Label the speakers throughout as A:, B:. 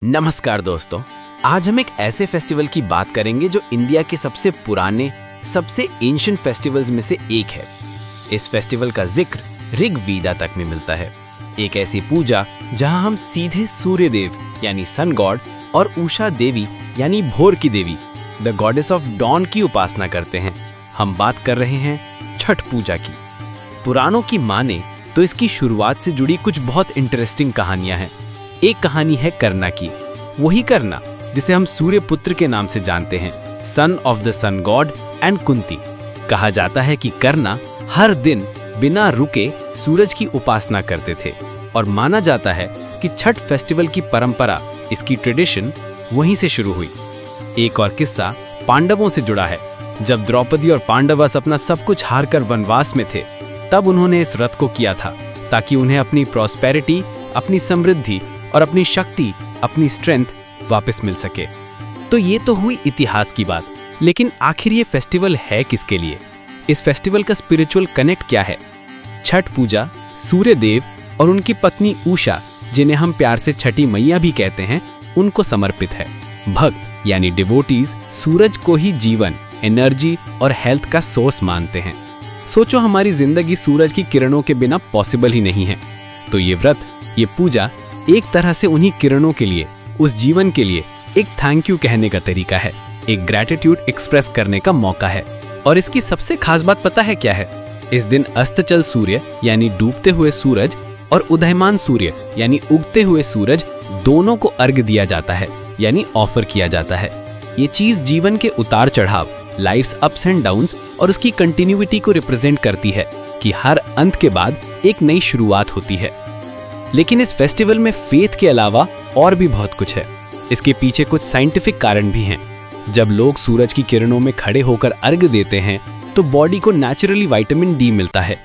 A: नमस्कार दोस्तों, आज हम एक ऐसे फेस्टिवल की बात करेंगे जो इंडिया के सबसे पुराने, सबसे एंशिएंट फेस्टिवल्स में से एक है। इस फेस्टिवल का जिक्र ऋग्वेदा तक में मिलता है। एक ऐसी पूजा जहां हम सीधे सूर्य देव यानी सन गॉड और उषा देवी यानी भोर की देवी, द गॉडेस ऑफ डॉन की उपासना करते हैं। हम बात कर रहे हैं छठ पूजा की। पुराणों की माने तो इसकी शुरुआत से जुड़ी कुछ बहुत इंटरेस्टिंग कहानियां हैं। एक कहानी है कर्ना की, वही कर्ना जिसे हम सूर्य पुत्र के नाम से जानते हैं, son of the sun god and Kunti. कहा जाता है कि कर्ना हर दिन बिना रुके सूरज की उपासना करते थे और माना जाता है कि छठ फेस्टिवल की परंपरा, इसकी ट्रेडिशन वहीं से शुरू हुई। एक और किस्सा पांडवों से जुड़ा है। जब द्रौपदी और पांडवस अपना सब कुछ हारकर वनवास में थे, तब उन्होंने इस व्रत को किया था ताकि उन्हें अपनी प्रॉस्पेरिटी, अपनी समृद्धि और अपनी शक्ति, अपनी स्ट्रेंथ वापस मिल सके। तो ये तो हुई इतिहास की बात, लेकिन आखिर ये फेस्टिवल है किसके लिए? इस फेस्टिवल का स्पिरिचुअल कनेक्ट क्या है? छठ पूजा सूर्य देव और उनकी पत्नी उषा, जिन्हें हम प्यार से छठी मैया भी कहते हैं, उनको समर्पित है। भक्त यानी डिवोटीज सूरज को ही जीवन, एनर्जी और हेल्थ का सोर्स मानते हैं। सोचो, हमारी जिंदगी सूरज की किरणों के बिना पॉसिबल ही नहीं है। तो ये व्रत, ये पूजा एक तरह से उन्हीं किरणों के लिए, उस जीवन के लिए एक थैंक यू कहने का तरीका है, एक ग्रैटिट्यूड एक्सप्रेस करने का मौका है। और इसकी सबसे खास बात पता है क्या है? इस दिन अस्तचल सूर्य यानी डूबते हुए सूरज और उदयमान सूर्य यानी उगते हुए सूरज, दोनों को अर्घ्य दिया जाता है, यानी ऑफर किया जाता है। ये चीज जीवन के उतार चढ़ाव, लाइफ्स अप्स एंड डाउन्स और उसकी कंटिन्यूटी को रिप्रेजेंट करती है कि हर अंत के बाद एक नई शुरुआत होती है। लेकिन इस फेस्टिवल में फेथ के अलावा और भी बहुत कुछ है। इसके पीछे कुछ साइंटिफिक कारण भी हैं। जब लोग सूरज की किरणों में खड़े होकर अर्घ्य देते हैं तो बॉडी को नेचुरली विटामिन डी मिलता है।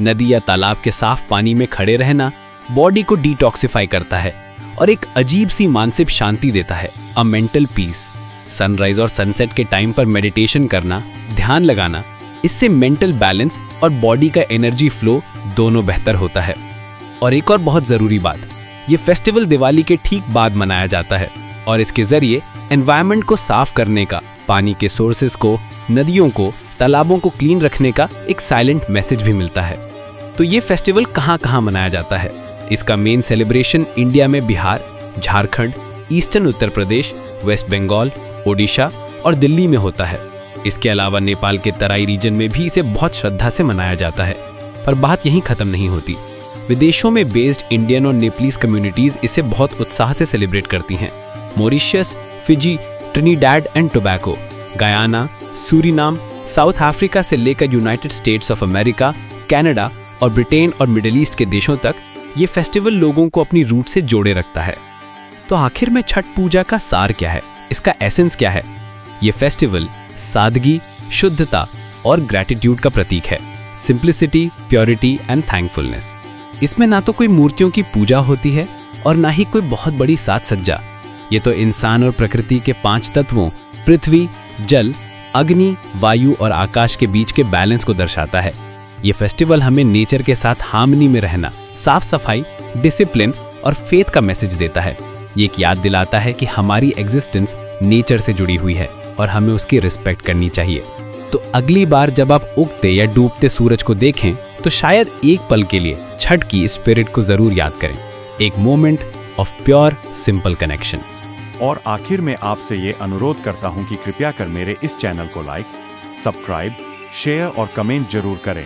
A: नदी या तालाब के साफ पानी में खड़े रहना बॉडी को डिटॉक्सिफाई करता है और एक अजीब सी मानसिक शांति देता है, अ मेंटल पीस। सनराइज और सनसेट के टाइम पर मेडिटेशन करना, ध्यान लगाना, इससे मेंटल बैलेंस और बॉडी का एनर्जी फ्लो दोनों बेहतर होता है। और एक और बहुत जरूरी बात, ये फेस्टिवल दिवाली के ठीक बाद मनाया जाता है और इसके जरिए एनवायरनमेंट को साफ करने का, पानी के सोर्सेज को, नदियों को, तालाबों को क्लीन रखने का एक साइलेंट मैसेज भी मिलता है। तो ये फेस्टिवल कहाँ कहाँ मनाया जाता है? इसका मेन सेलिब्रेशन इंडिया में बिहार, झारखंड, ईस्टर्न उत्तर प्रदेश, वेस्ट बंगाल, ओडिशा और दिल्ली में होता है। इसके अलावा नेपाल के तराई रीजन में भी इसे बहुत श्रद्धा से मनाया जाता है। पर बात यहीं खत्म नहीं होती। विदेशों में बेस्ड इंडियन और नेपलीज कम्युनिटीज इसे बहुत उत्साह से सेलिब्रेट करती हैं। Mauritius, Fiji, Trinidad and Tobago, Guyana, Suriname, South Africa से लेकर United States of America, Canada और ब्रिटेन और मिडिल ईस्ट के देशों तक ये फेस्टिवल लोगों को अपनी रूट से जोड़े रखता है। तो आखिर में छठ पूजा का सार क्या है? इसका एसेंस क्या है? ये फेस्टिवल सादगी, शुद्धता और ग्रैटिट्यूड का प्रतीक है। Simplicity, purity and thankfulness. इसमें ना तो कोई मूर्तियों की पूजा होती है और ना ही कोई बहुत बड़ी साज सज्जा। ये तो इंसान और प्रकृति के 5 तत्वों, पृथ्वी, जल, अग्नि, वायु और आकाश के बीच के बैलेंस को दर्शाता है। ये फेस्टिवल हमें नेचर के साथ हार्मनी में रहना, साफ सफाई, डिसिप्लिन और फेथ का मैसेज देता है। ये एक याद दिलाता है कि हमारी एग्जिस्टेंस नेचर से जुड़ी हुई है और हमें उसकी रिस्पेक्ट करनी चाहिए। तो अगली बार जब आप उगते या डूबते सूरज को देखें तो शायद एक पल के लिए छठ की स्पिरिट को जरूर याद करें। एक moment of pure simple connection.
B: और आखिर में आपसे ये अनुरोध करता हूं कि कृपया कर मेरे इस चैनल को लाइक, सब्सक्राइब, शेयर और कमेंट जरूर करें।